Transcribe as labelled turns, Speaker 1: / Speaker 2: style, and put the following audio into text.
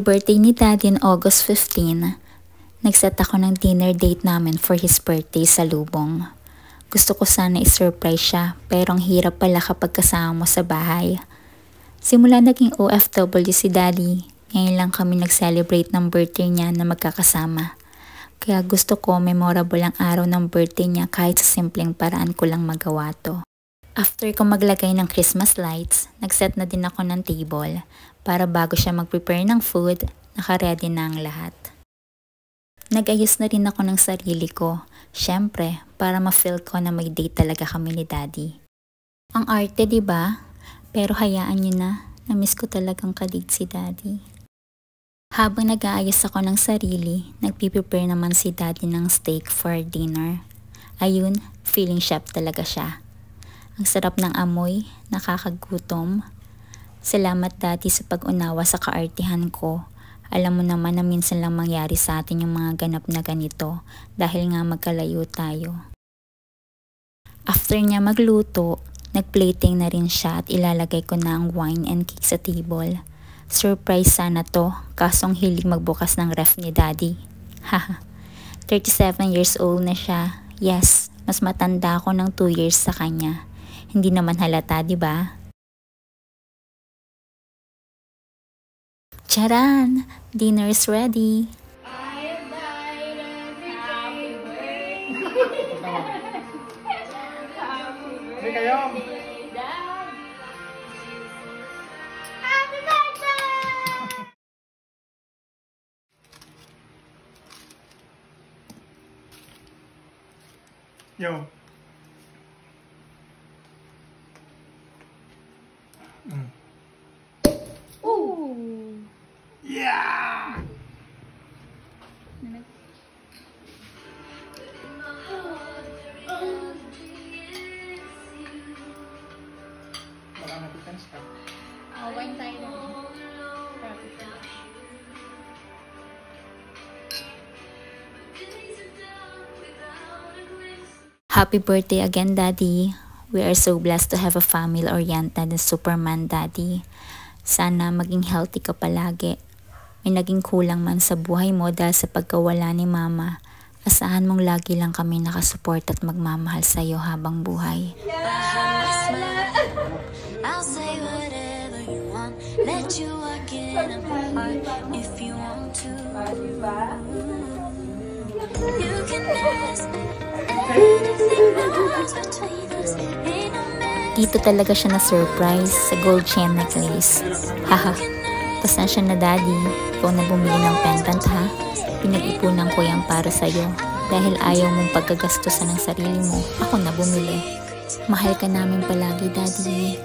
Speaker 1: Birthday ni Daddy on August 15, nagset ako ng dinner date namin for his birthday sa Lubong. Gusto ko sana i-surprise siya pero ang hirap pala kapag kasama mo sa bahay. Simula naging OFW si Daddy, ngayon lang kami nag-celebrate ng birthday niya na magkakasama. Kaya gusto ko memorable ang araw ng birthday niya kahit sa simpleng paraan ko lang magawa to. After ko maglagay ng Christmas lights, nagset na din ako ng table para bago siya mag-prepare ng food, naka-ready na ang lahat. Nag-ayos na rin ako ng sarili ko, syempre para ma-feel ko na may date talaga kami ni Daddy. Ang arte, diba? Pero hayaan niyo na miss ko talagang ka-date si Daddy. Habang nag-aayos ako ng sarili, nagpiprepare naman si Daddy ng steak for dinner. Ayun, feeling chef talaga siya. Ang sarap ng amoy, nakakagutom. Salamat Daddy sa pag-unawa sa kaartihan ko. Alam mo naman na minsan lang mangyari sa atin yung mga ganap na ganito dahil nga magkalayo tayo. After niya magluto, nag-plating na rin siya at ilalagay ko na ang wine and cake sa table. Surprise sana to, kasong hilig magbukas ng ref ni Daddy. Haha, 37 years old na siya. Yes, mas matanda ako ng 2 years sa kanya. Hindi naman halata, diba? Charan! Dinner is ready!
Speaker 2: Yo.
Speaker 1: Ooh!
Speaker 2: Yeah! Baka napitans ka.
Speaker 1: Wine tayo. Happy birthday again, Daddy. We are so blessed to have a family-oriented and Superman Daddy. Sana maging healthy ka palagi. May naging kulang man sa buhay mo dahil sa pagkawala ni Mama. Asahan mong lagi lang kami nakasupport at magmamahal sa iyo habang buhay.
Speaker 3: I'll say whatever you want. Let you walk in my heart if you want to. You can ask anything that's between us. Ain't no man.
Speaker 1: Dito talaga siya na-surprise sa gold chain necklace. Haha, pasensya na Daddy. Ikaw na bumili ng pendant ha. Pinag-ipunan ko yan para sa'yo. Dahil ayaw mong pagkagastusan ng sarili mo, ako na bumili. Mahal ka namin palagi, Daddy.